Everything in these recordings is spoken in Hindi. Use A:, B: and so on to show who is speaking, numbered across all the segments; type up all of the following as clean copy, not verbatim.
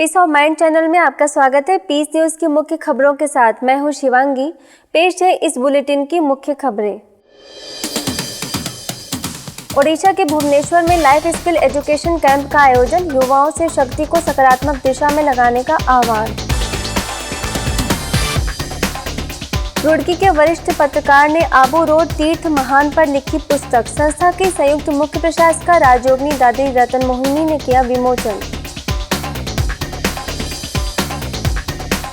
A: पीस ऑफ माइंड चैनल में आपका स्वागत है। पीस न्यूज़ की मुख्य खबरों के साथ मैं हूं शिवांगी। पेश है इस बुलेटिन की मुख्य खबरें। ओडिशा के भुवनेश्वर में लाइफ स्किल एजुकेशन कैंप का आयोजन, युवाओं से शक्ति को सकारात्मक दिशा में लगाने का आह्वान। रुड़की के वरिष्ठ पत्रकार ने आबू रोड तीर्थ महान पर लिखी पुस्तक संस्था के संयुक्त मुख्य प्रशासक राजयोगिनी दादी रतन मोहिनी ने किया विमोचन।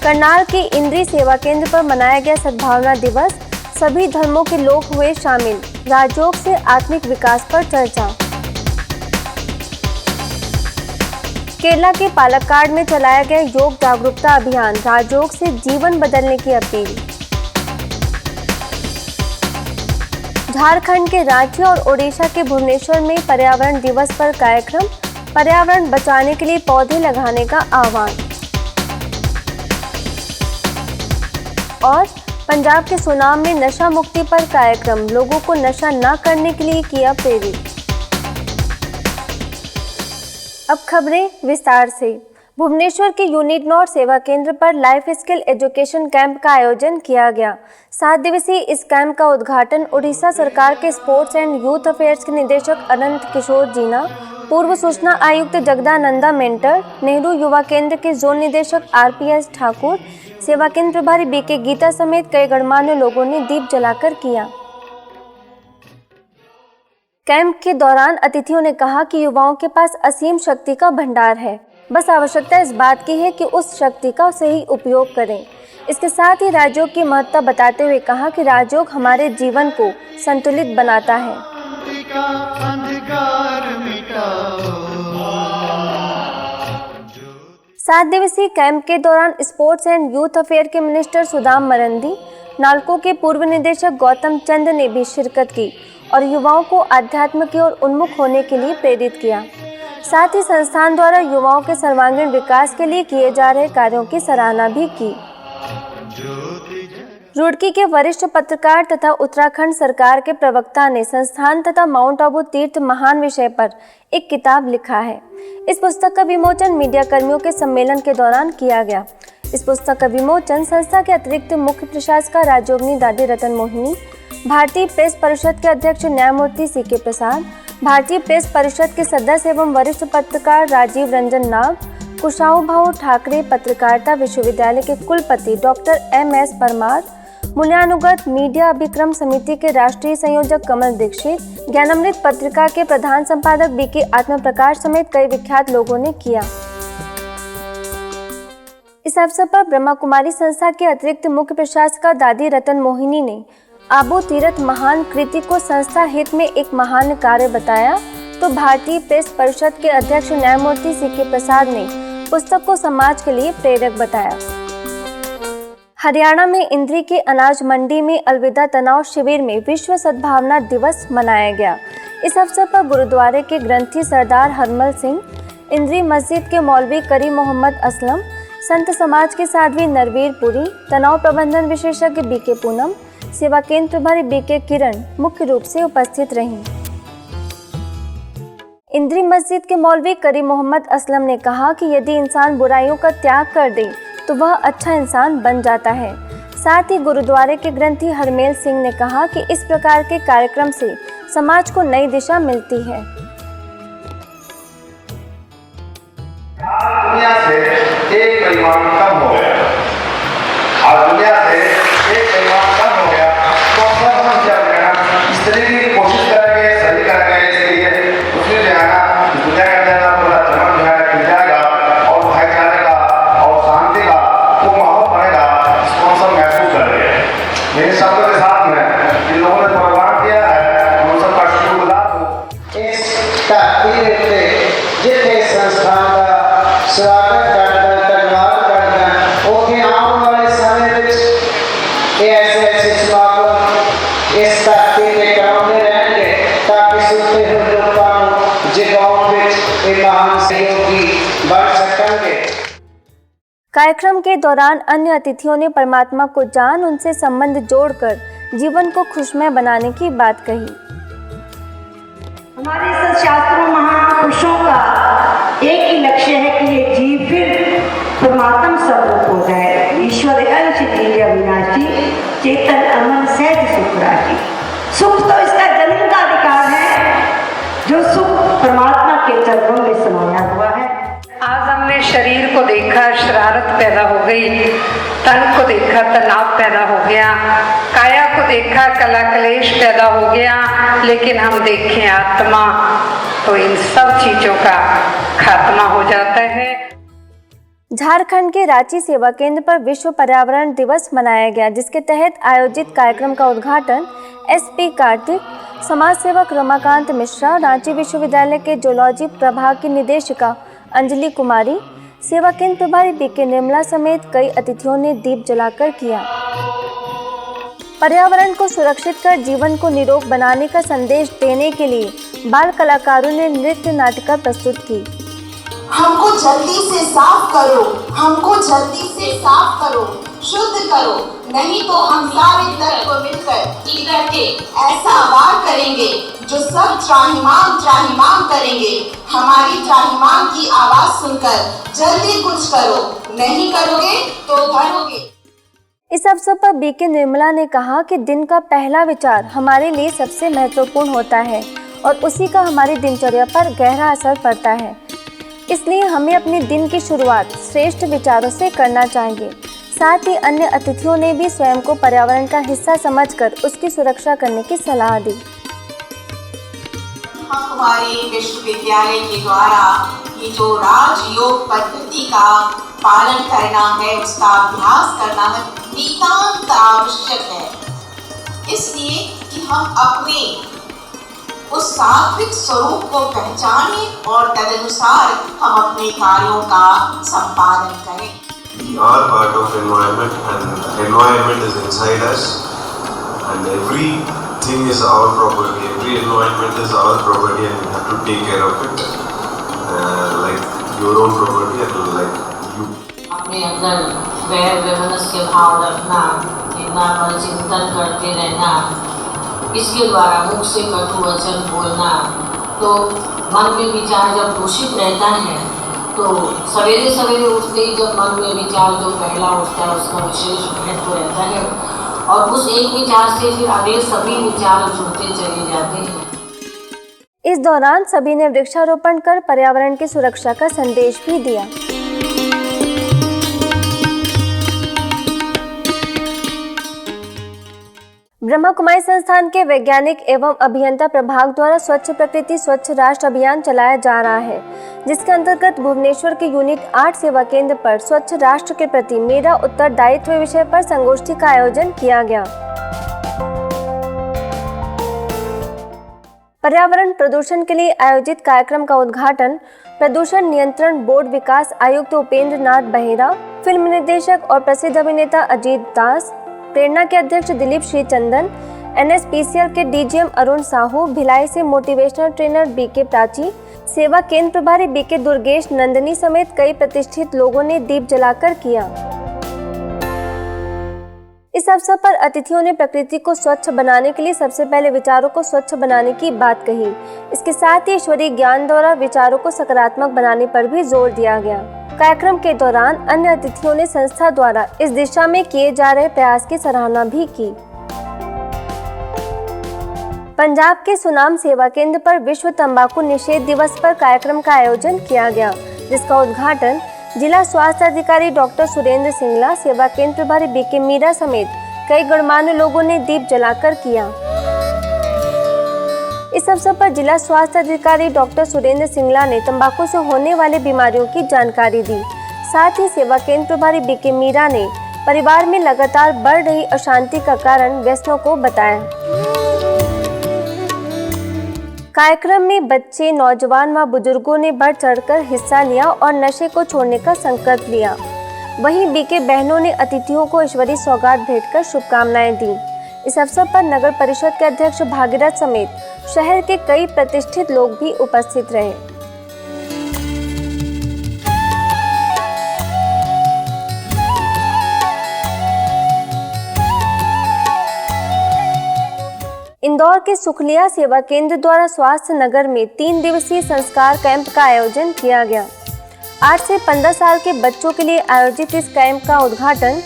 A: करनाल के इंद्री सेवा केंद्र पर मनाया गया सद्भावना दिवस, सभी धर्मों के लोग हुए शामिल, राजयोग से आत्मिक विकास पर चर्चा। केरला के पालक्काड में चलाया गया योग जागरूकता अभियान, राजयोग से जीवन बदलने की अपील। झारखंड के रांची और ओडिशा के भुवनेश्वर में पर्यावरण दिवस पर कार्यक्रम, पर्यावरण बचाने के लिए पौधे लगाने का आह्वान। और पंजाब के सुनाम में नशा मुक्ति पर कार्यक्रम, लोगों को नशा न करने के लिए किया प्रेरित। अब खबरें विस्तार से। भुवनेश्वर के यूनिट नॉट सेवा केंद्र पर लाइफ स्किल एजुकेशन कैंप का आयोजन किया गया। 7 दिवसीय इस कैंप का उद्घाटन उड़ीसा सरकार के स्पोर्ट्स एंड यूथ अफेयर्स के निदेशक अनंत किशोर जीना, पूर्व सूचना आयुक्त जगदानंदा मेंटर, नेहरू युवा केंद्र के जोन निदेशक RPS ठाकुर, सेवा केंद्र प्रभारी BK गीता समेत कई गणमान्य लोगों ने दीप जलाकर किया। कैंप के दौरान अतिथियों ने कहा कि युवाओं के पास असीम शक्ति का भंडार है, बस आवश्यकता इस बात की है कि उस शक्ति का सही उपयोग करें। इसके साथ ही राजयोग की महत्ता बताते हुए कहा कि राजयोग हमारे जीवन को संतुलित बनाता है। 7 दिवसीय कैंप के दौरान स्पोर्ट्स एंड यूथ अफेयर के मिनिस्टर सुदाम मरंदी, नालको के पूर्व निदेशक गौतम चंद ने भी शिरकत की और युवाओं को आध्यात्म की ओर उन्मुख होने के लिए प्रेरित किया। साथ ही संस्थान द्वारा युवाओं के सर्वांगीण विकास के लिए किए जा रहे कार्यों की सराहना भी की। रुड़की के वरिष्ठ पत्रकार तथा उत्तराखंड सरकार के प्रवक्ता ने संस्थान तथा माउंट आबू तीर्थ महान विषय पर एक किताब लिखा है। इस पुस्तक का विमोचन मीडिया कर्मियों के सम्मेलन के दौरान किया गया। इस पुस्तक का विमोचन संस्था के अतिरिक्त मुख्य प्रशासक राजयोगिनी दादी रतन मोहिनी, भारतीय प्रेस परिषद के अध्यक्ष न्यायमूर्ति CK प्रसाद, भारतीय प्रेस परिषद के सदस्य एवं वरिष्ठ पत्रकार राजीव रंजन नाग, कुशाभाऊ ठाकरे पत्रकारिता विश्वविद्यालय के कुलपति डॉक्टर MS परमार, मूल्यानुगत मीडिया अभिक्रम समिति के राष्ट्रीय संयोजक कमल दीक्षित, ज्ञानामृत पत्रिका के प्रधान संपादक BK आत्मप्रकाश समेत कई विख्यात लोगों ने किया। इस अवसर पर ब्रह्मा कुमारी संस्था के अतिरिक्त मुख्य प्रशासक दादी रतन मोहिनी ने आबू तीर्थ महान कृति को संस्था हित में एक महान कार्य बताया, तो भारतीय प्रेस परिषद के अध्यक्ष न्यायमूर्ति CK प्रसाद ने पुस्तक को समाज के लिए प्रेरक बताया। हरियाणा में इंद्री के अनाज मंडी में अलविदा तनाव शिविर में विश्व सद्भावना दिवस मनाया गया। इस अवसर पर गुरुद्वारे के ग्रंथी सरदार हरमल सिंह, इंद्री मस्जिद के मौलवी करी मोहम्मद असलम, संत समाज के साध्वी नरवीर पुरी, तनाव प्रबंधन विशेषज्ञ BK पूनम, सेवा केंद्र प्रभारी BK किरण मुख्य रूप से उपस्थित रहीं। इंद्री मस्जिद के मौलवी करी मोहम्मद असलम ने कहा कि यदि इंसान बुराइयों का त्याग कर दे तो वह अच्छा इंसान बन जाता है। साथ ही गुरुद्वारे के ग्रंथी हरमेल सिंह ने कहा कि इस प्रकार के कार्यक्रम से समाज को नई दिशा मिलती है।
B: दुनिया से एक परिवार कम हो गया और दुनिया से एक परिवार कम हो गया तो हम क्या करना, इस तरीके की कोशिश करेंगे, सही करेंगे, इसके लिए उसमें जो है ना दुनिया के अंदर पूरा चमक जो है खिल जाएगा और भाईचारे का और शांति का वो माहौल बनेगा, इसको हम सब महसूस कर रहे हैं। मेरे शब्दों के साथ में जिन लोगों ने प्रोग्राम किया है उन सबका शुक्रगुजार हूँ।
C: इस तकदीर पे जितने संस्थान का स्वागत करना, धन्यवाद करना, ओके आने वाले समय में ऐसे समागम इस तकदीर के कराने रहेंगे ताकि सुनते हुए लोगों जगहों में ये महान सहयोगी बढ़ सकेंगे।
A: कार्यक्रम के दौरान अन्य अतिथियों ने परमात्मा को जान उनसे संबंध जोड़कर जीवन को खुशमय बनाने की बात कही।
D: हमारे शास्त्रों महापुरुषों का एक ही लक्ष्य है कि ये जीव फिर शरीर को देखा शरारत पैदा हो गई, तन को देखा तनाव पैदा हो गया, काया को देखा कला कलेश पैदा हो गया, लेकिन हम देखें आत्मा तो इन सब चीजों का खात्मा हो जाता है।
A: झारखंड के रांची सेवा केंद्र पर विश्व पर्यावरण दिवस मनाया गया, जिसके तहत आयोजित कार्यक्रम का उद्घाटन एसपी कार्तिक, समाज सेवक रमाकांत मिश्रा, रांची विश्वविद्यालय के जूलॉजी प्रभाग की निदेशिका अंजलि कुमारी, सेवा केंद्र प्रभारी बीके निर्मला समेत कई अतिथियों ने दीप जलाकर किया। पर्यावरण को सुरक्षित कर जीवन को निरोग बनाने का संदेश देने के लिए बाल कलाकारों ने नृत्य नाटिका प्रस्तुत की।
E: हमको जल्दी से साफ करो, हमको जल्दी से साफ करो, शुद्ध करो, नहीं तो हम सारे दल को मिलकर इकट्ठे ऐसा वार करेंगे जो सब त्राहिमाम करेंगे। हमारी त्राहिमाम की आवाज सुनकर जल्दी कुछ करो, नहीं करोगे तो भरोगे।
A: इस अवसर पर बीके निर्मला ने कहा कि दिन का पहला विचार हमारे लिए सबसे महत्वपूर्ण होता है और उसी का हमारी दिनचर्या पर गहरा असर पड़ता है। इसलिए हमें अपने दिन की शुरुआत श्रेष्ठ विचारों से करना चाहिए। साथ ही अन्य अतिथियों ने भी स्वयं को पर्यावरण का हिस्सा समझकर उसकी सुरक्षा करने की सलाह दी।
E: हमारे विश्वविद्यालय के द्वारा ये जो राजयोग पद्धति का पालन करना है, उसका अभ्यास करना है, नितांत आवश्यक है। इसलिए कि हम अपने उस सात्विक स्वरूप को पहचाने और तदनुसार हम अपने कार्यों का संपादन करें।
F: We are part of environment and environment is inside us and everything is our property. Every environment is our property and we have to take care of it like your own property and like you.
G: अपने अंदर वैर वैमनस्य भाव रखना, इतना पर चिंतन करते रहना, इसके द्वारा मुख से कटु वचन बोलना, तो मन में विचार जब दूषित रहता है तो सवेरे सवेरे उठते ही जब मन में विचार जो पहला उठता है उसका विशेष महत्व रहता है और उस एक विचार से फिर अगले सभी विचार जुड़ते चले जाते हैं।
A: इस दौरान सभी ने वृक्षारोपण कर पर्यावरण की सुरक्षा का संदेश भी दिया। ब्रह्मा कुमारी संस्थान के वैज्ञानिक एवं अभियंता प्रभाग द्वारा स्वच्छ प्रकृति स्वच्छ राष्ट्र अभियान चलाया जा रहा है, जिसके अंतर्गत भुवनेश्वर के यूनिट 8 सेवा केंद्र पर स्वच्छ राष्ट्र के प्रति मेरा उत्तरदायित्व विषय पर संगोष्ठी का आयोजन किया गया। पर्यावरण प्रदूषण के लिए आयोजित कार्यक्रम का उद्घाटन प्रदूषण नियंत्रण बोर्ड विकास आयुक्त उपेंद्र नाथ बहेरा, फिल्म निर्देशक और प्रसिद्ध अभिनेता अजीत दास, प्रेरणा के अध्यक्ष दिलीप श्रीचंदन, एनएसपीसीएल के डीजीएम अरुण साहू, भिलाई से मोटिवेशनल ट्रेनर बीके प्राची, सेवा केंद्र प्रभारी बीके दुर्गेश नंदनी समेत कई प्रतिष्ठित लोगों ने दीप जलाकर किया। इस अवसर पर अतिथियों ने प्रकृति को स्वच्छ बनाने के लिए सबसे पहले विचारों को स्वच्छ बनाने की बात कही। इसके साथ ही ईश्वरीय ज्ञान द्वारा विचारों को सकारात्मक बनाने पर भी जोर दिया गया। कार्यक्रम के दौरान अन्य अतिथियों ने संस्था द्वारा इस दिशा में किए जा रहे प्रयास की सराहना भी की। पंजाब के सुनाम सेवा केंद्र पर विश्व तंबाकू निषेध दिवस पर कार्यक्रम का आयोजन किया गया, जिसका उद्घाटन जिला स्वास्थ्य अधिकारी डॉक्टर सुरेंद्र सिंगला, सेवा केंद्र प्रभारी बीके मीरा समेत कई गणमान्य लोगों ने दीप जलाकर किया। इस अवसर पर जिला स्वास्थ्य अधिकारी डॉक्टर सुरेंद्र सिंगला ने तंबाकू से होने वाली बीमारियों की जानकारी दी। साथ ही सेवा केंद्र प्रभारी बीके मीरा ने परिवार में लगातार बढ़ रही अशांति का कारण व्यसनों को बताया। कार्यक्रम में बच्चे, नौजवान व बुजुर्गों ने बढ़ चढ़कर हिस्सा लिया और नशे को छोड़ने का संकल्प लिया। वहीं बीके बहनों ने अतिथियों को ईश्वरीय सौगात भेंटकर शुभकामनाएं दी। इस अवसर पर नगर परिषद के अध्यक्ष भागीरथ समेत शहर के कई प्रतिष्ठित लोग भी उपस्थित रहे। इंदौर के सुखलिया सेवा केंद्र द्वारा स्वास्थ्य नगर में 3 दिवसीय संस्कार कैंप का आयोजन किया गया। 8 से 15 साल के बच्चों के लिए आयोजित इस कैंप का उद्घाटन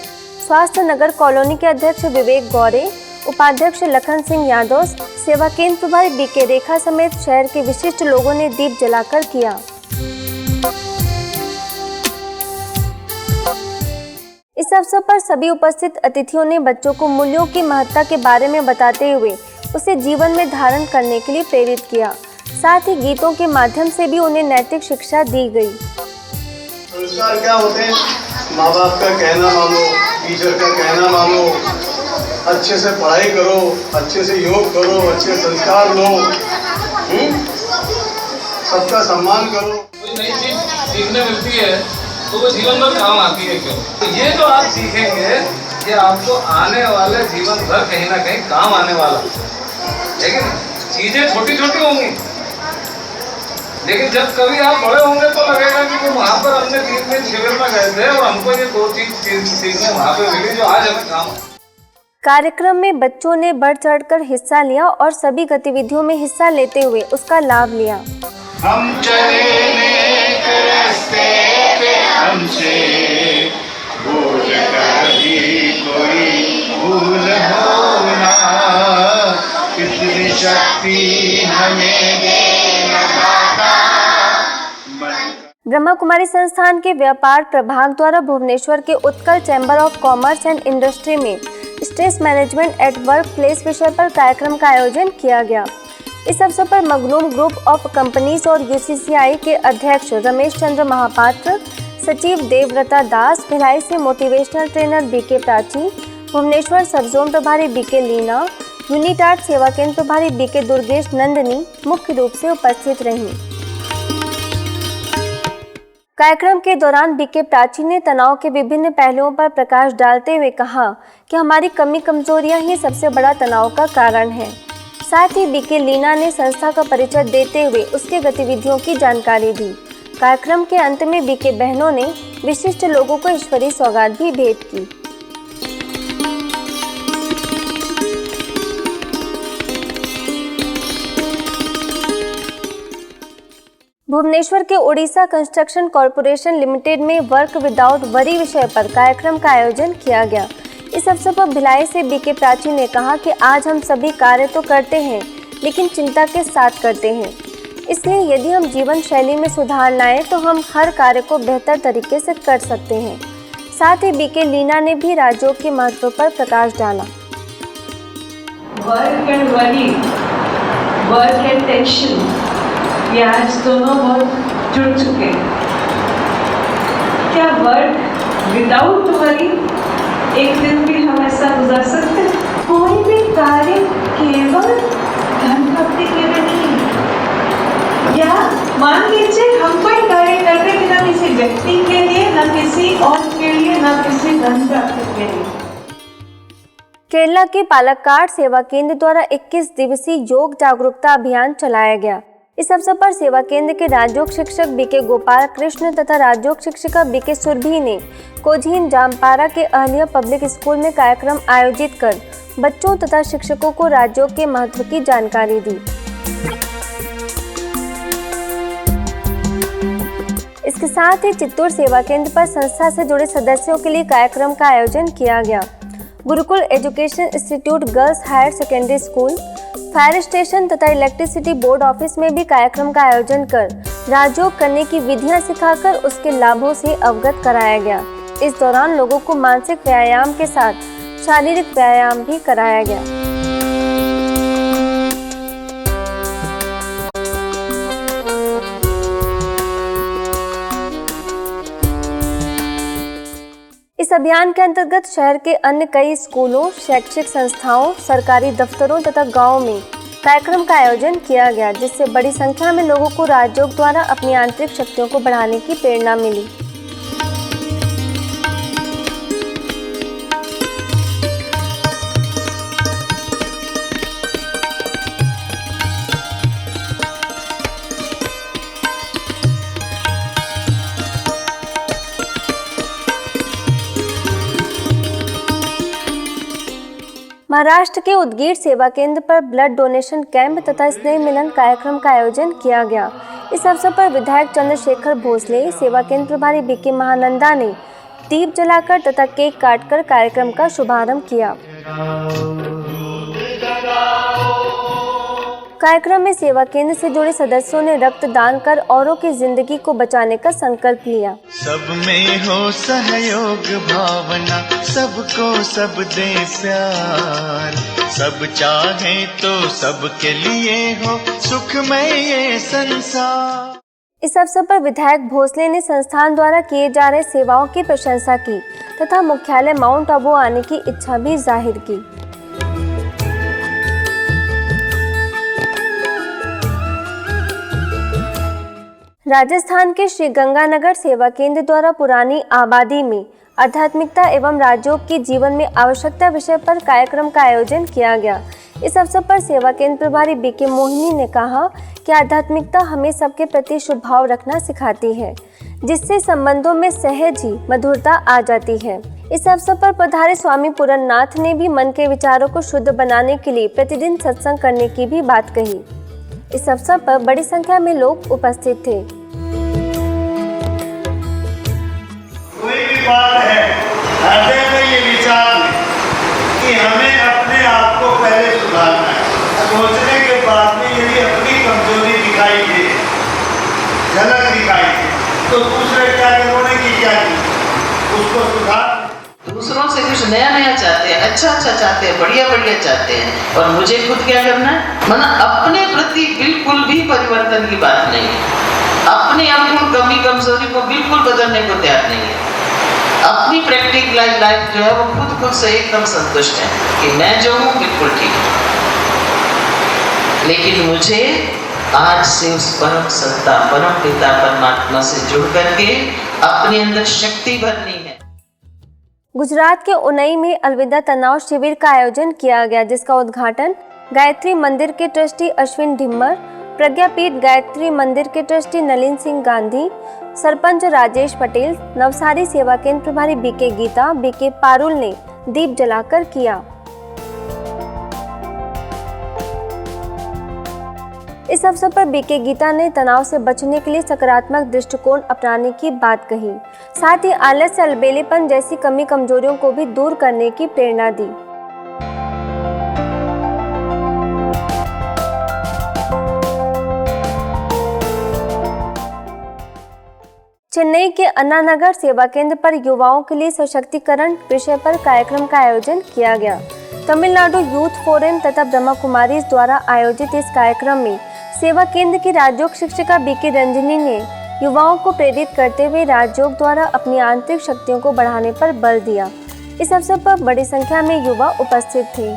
A: स्वास्थ्य नगर कॉलोनी के अध्यक्ष विवेक गौरे, उपाध्यक्ष लखन सिंह यादव, सेवा केंद्र प्रभारी बीके रेखा समेत शहर के विशिष्ट लोगों ने दीप जलाकर किया। इस अवसर पर सभी उपस्थित अतिथियों ने बच्चों को मूल्यों की महत्ता के बारे में बताते हुए उसे जीवन में धारण करने के लिए प्रेरित किया। साथ ही गीतों के माध्यम से भी उन्हें नैतिक शिक्षा दी गई।
H: संस्कार क्या होते हैं? माँ बाप का कहना मानो, टीचर का कहना मानो, अच्छे से पढ़ाई करो, अच्छे से योग करो, अच्छे संस्कार लो, सबका सम्मान करो।
I: कोई नई चीज सीखने मिलती है तो वो जीवन भर काम आती है। क्यों? तो ये जो आप सीखेंगे ये आपको आने वाले जीवन भर कहीं ना कहीं काम आने वाला है। लेकिन चीजें छोटी छोटी होंगी, लेकिन जब कभी आप बड़े होंगे तो लगेगा कि वो वहाँ पर हमने 3 दिन शिविर में गए थे और हमको ये 2 चीज सीखने वहाँ पे मिली जो आज हमें काम।
A: कार्यक्रम में बच्चों ने बढ़ चढ़कर हिस्सा लिया और सभी गतिविधियों में हिस्सा लेते हुए उसका लाभ लिया।
B: हम चले नेक रास्ते पे, हमसे भूल कर भी कोई भूल हो ना, कितनी शक्ति हमें देना दाता।
A: ब्रह्मा कुमारी संस्थान के व्यापार प्रभाग द्वारा भुवनेश्वर के Utkal chamber of commerce and industry में stress management at work place विषय पर कार्यक्रम का आयोजन किया गया। इस अवसर पर मगनूम ग्रुप ऑफ कंपनीज और यूसीसीआई के अध्यक्ष रमेश चंद्र महापात्र, सचिव देवव्रता दास, भिलाई से motivational trainer BK Prachi, Bhubaneswar sub zone प्रभारी बीके लीना, यूनिटार्ट सेवा केंद्र प्रभारी बीके दुर्गेश नंदनी मुख्य रूप से उपस्थित रहीं। कार्यक्रम के दौरान बीके प्राची ने तनाव के विभिन्न पहलुओं पर प्रकाश डालते हुए कहा कि हमारी कमी कमजोरियां ही सबसे बड़ा तनाव का कारण है। साथ ही बीके लीना ने संस्था का परिचय देते हुए उसकी गतिविधियों की जानकारी दी। कार्यक्रम के अंत में बीके बहनों ने विशिष्ट लोगों को ईश्वरीय सौगात भी भेंट की। भुवनेश्वर के ओडिशा कंस्ट्रक्शन कॉरपोरेशन लिमिटेड में वर्क विदाउट वरी विषय पर कार्यक्रम का आयोजन किया गया। इस अवसर पर भिलाई से बीके प्राची ने कहा कि आज हम सभी कार्य तो करते हैं लेकिन चिंता के साथ करते हैं, इसलिए यदि हम जीवन शैली में सुधार लाएं तो हम हर कार्य को बेहतर तरीके से कर सकते हैं। साथ ही बीके लीना ने भी राजयोग के महत्व पर प्रकाश डाला।
J: Work and worry, work and tension, ये आज दोनों बहुत जुड़ चुके हैं। क्या वर्क विदाउट वरी एक दिन भी हम ऐसा गुजार सकते हैं? कोई भी कार्य केवल धन प्राप्ति के लिए नहीं। या मान लीजिए हम कोई कार्य करते हैं ना किसी व्यक्ति के लिए, ना किसी और के लिए, ना किसी धन प्राप्ति के लिए।
A: केरला के पालक्काड सेवा केंद्र द्वारा 21 दिवसीय योग जागरूकता अभियान चलाया गया। इस अवसर पर सेवा केंद्र के राजयोग शिक्षक बीके गोपाल कृष्ण तथा राजयोग शिक्षिका बीके सुरभि ने कोझीन जामपारा के अहलिया पब्लिक स्कूल में कार्यक्रम आयोजित कर बच्चों तथा शिक्षकों को राजयोग के महत्व की जानकारी दी। इसके साथ ही चित्तूर सेवा केंद्र पर संस्था से जुड़े सदस्यों के लिए कार्यक्रम का आयोजन किया गया। Gurukul education institute girls higher secondary school, fire station तथा इलेक्ट्रिसिटी बोर्ड ऑफिस में भी कार्यक्रम का आयोजन कर राजयोग करने की विधियां सिखाकर उसके लाभों से अवगत कराया गया। इस दौरान लोगों को मानसिक व्यायाम के साथ शारीरिक व्यायाम भी कराया गया। इस अभियान के अंतर्गत शहर के अन्य कई स्कूलों, शैक्षिक संस्थाओं, सरकारी दफ्तरों तथा गांवों में कार्यक्रम का आयोजन किया गया, जिससे बड़ी संख्या में लोगों को राजयोग द्वारा अपनी आंतरिक शक्तियों को बढ़ाने की प्रेरणा मिली। महाराष्ट्र के उदगीर सेवा केंद्र पर ब्लड डोनेशन कैंप तथा स्नेह मिलन कार्यक्रम का आयोजन किया गया। इस अवसर पर विधायक चंद्रशेखर भोसले, सेवा केंद्र प्रभारी बीके महानंदा ने दीप जलाकर तथा केक काटकर कार्यक्रम का शुभारंभ किया। कार्यक्रम में सेवा केंद्र से जुड़े सदस्यों ने रक्तदान कर औरों की जिंदगी को बचाने का संकल्प लिया।
K: सब में हो सहयोग भावना, सबको सब दे प्यार, सब चाहे तो सबके लिए हो सुखमय ये संसार।
A: इस अवसर पर विधायक भोसले ने संस्थान द्वारा किए जा रहे सेवाओं की प्रशंसा की तथा मुख्यालय माउंट आबू आने की इच्छा भी जाहिर की। राजस्थान के श्री गंगानगर सेवा केंद्र द्वारा पुरानी आबादी में आध्यात्मिकता एवं राजयोग की जीवन में आवश्यकता विषय पर कार्यक्रम का आयोजन किया गया। इस अवसर पर सेवा केंद्र प्रभारी बीके मोहिनी ने कहा कि आध्यात्मिकता हमें सबके प्रति शुभ भाव रखना सिखाती है, जिससे संबंधों में सहज ही मधुरता आ जाती है। इस अवसर पर पधारे स्वामी पूरननाथ ने भी मन के विचारों को शुद्ध बनाने के लिए प्रतिदिन सत्संग करने की भी बात कही। इस अवसर पर बड़ी संख्या में लोग उपस्थित थे।
H: कोई भी बात है हृदय में ये विचार लें कि हमें अपने आप को पहले सुधारना है। सोचने के बाद में यदि अपनी कमजोरी दिखाई दे, झलक दिखाई दे, तो दूसरे क्या करोगे कि क्या उसको सुधार।
L: दूसरों से कुछ नया नया चाहते हैं, अच्छा चाहते हैं, बढ़िया चाहते हैं, और मुझे खुद क्या करना है, माना अपने प्रति बिल्कुल भी परिवर्तन की बात नहीं है। अपने कमी कमजोरी को बिल्कुल बदलने को तैयार नहीं है। अपनी प्रैक्टिकल लाइफ जो है वो खुद से एकदम संतुष्ट है कि मैं जो हूँ बिल्कुल ठीक है, लेकिन मुझे आज से उस परम सत्ता परम पिता परमात्मा से जुड़ करके अपने अंदर शक्ति भरनी है।
A: गुजरात के उनई में अलविदा तनाव शिविर का आयोजन किया गया, जिसका उद्घाटन गायत्री मंदिर के ट्रस्टी अश्विन ढिम्मर, प्रज्ञापीठ गायत्री मंदिर के ट्रस्टी नलिन सिंह गांधी, सरपंच राजेश पटेल, नवसारी सेवा केंद्र प्रभारी बीके गीता, बीके पारुल ने दीप जलाकर किया। इस अवसर पर बीके गीता ने तनाव से बचने के लिए सकारात्मक दृष्टिकोण अपनाने की बात कही, साथ ही आलस्य, अलबेलेपन जैसी कमी कमजोरियों को भी दूर करने की प्रेरणा दी। चेन्नई के अन्ना नगर सेवा केंद्र पर युवाओं के लिए सशक्तिकरण विषय पर कार्यक्रम का आयोजन किया गया। तमिलनाडु यूथ फोरम तथा ब्रह्मा कुमारीज द्वारा आयोजित इस कार्यक्रम में सेवा केंद्र की राजयोग शिक्षिका बीके रंजनी ने युवाओं को प्रेरित करते हुए राजयोग द्वारा अपनी आंतरिक शक्तियों को बढ़ाने पर बल दिया। इस अवसर पर बड़ी संख्या में युवा उपस्थित थे।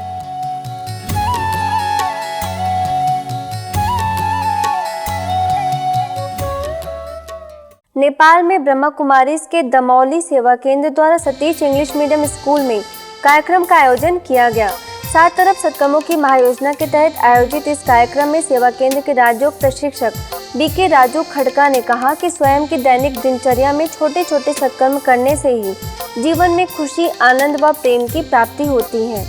A: नेपाल में ब्रह्मा कुमारीज के दमौली सेवा केंद्र द्वारा सतीश इंग्लिश मीडियम स्कूल में कार्यक्रम का आयोजन किया गया। 7 तरफ सत्कर्मों की महायोजना के तहत आयोजित इस कार्यक्रम में सेवा केंद्र के राजयोग प्रशिक्षक बीके राजू खड़का ने कहा कि स्वयं की दैनिक दिनचर्या में छोटे छोटे सत्कर्म करने से ही जीवन में खुशी, आनंद व प्रेम की प्राप्ति होती है।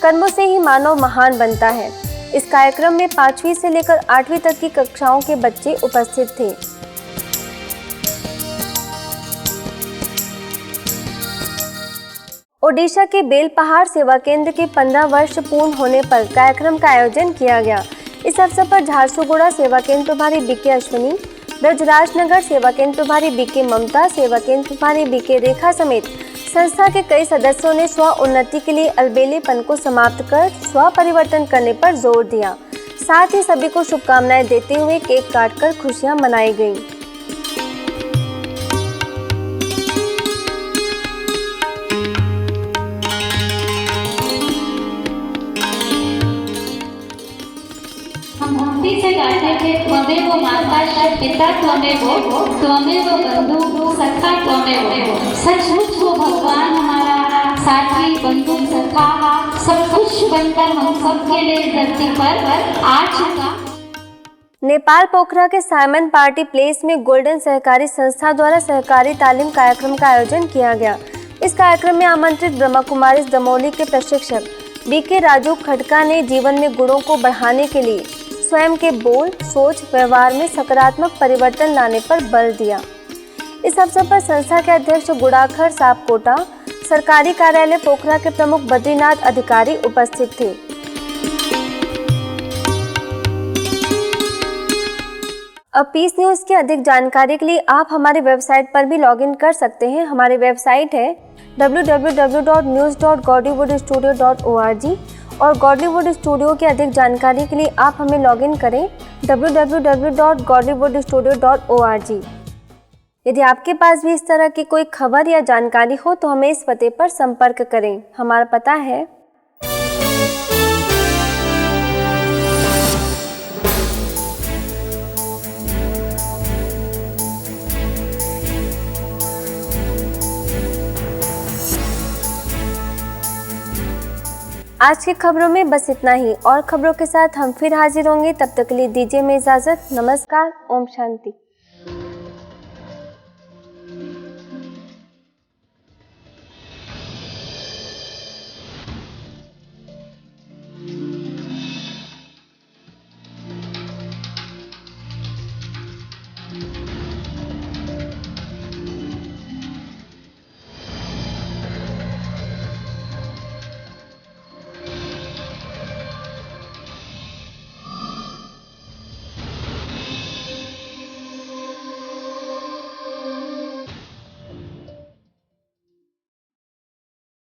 A: कर्मों से ही मानव महान बनता है। इस कार्यक्रम में 5वीं से लेकर 8वीं तक की कक्षाओं के बच्चे उपस्थित थे। ओडिशा के बेलपहाड़ सेवा केंद्र के 15 वर्ष पूर्ण होने पर कार्यक्रम का आयोजन किया गया। इस अवसर पर झारसुगुड़ा सेवा केंद्र प्रभारी बीके अश्विनी, ब्रजराजनगर सेवा केंद्र प्रभारी बीके ममता, सेवा केंद्र प्रभारी बीके रेखा समेत संस्था के कई सदस्यों ने स्व उन्नति के लिए अलबेलेपन को समाप्त कर स्व परिवर्तन करने पर जोर दिया। साथ ही सभी को शुभकामनाएं देते हुए केक काटकर खुशियां मनाई गई।
M: से गाते थे त्वमेव माता पिता त्वमेव बंधु सखा त्वमेव। सचमुच वो भगवान हमारा साथी, बंधु, सखा सब कुछ बनकर हम सबके लिए धरती पर आ चुका।
A: नेपाल पोखरा के साइमन पार्टी प्लेस में गोल्डन सहकारी संस्था द्वारा सहकारी तालीम कार्यक्रम का आयोजन किया गया। इस कार्यक्रम में आमंत्रित ब्रह्मा कुमारीज दमौली के प्रशिक्षक बीके राजू खड़का ने जीवन में गुणों को बढ़ाने के लिए स्वयं के बोल, सोच, व्यवहार में सकारात्मक परिवर्तन लाने पर बल दिया। इस अवसर पर संस्था के अध्यक्ष गुड़ाखर सापकोटा, सरकारी कार्यालय पोखरा के प्रमुख बद्रीनाथ अधिकारी उपस्थित थे। अब पीस न्यूज़ की अधिक जानकारी के लिए आप हमारी वेबसाइट पर भी लॉगिन कर सकते हैं। हमारी वेबसाइट है www.news.godlywoodstudio.org और गॉडलीवुड स्टूडियो की अधिक जानकारी के लिए आप हमें लॉगिन करें www.godlywoodstudio.org। यदि आपके पास भी इस तरह की कोई खबर या जानकारी हो तो हमें इस पते पर संपर्क करें। हमारा पता है आज की खबरों में बस इतना ही। और खबरों के साथ हम फिर हाजिर होंगे। तब तक के लिए दीजिए हमें इजाजत। नमस्कार। ओम शांति।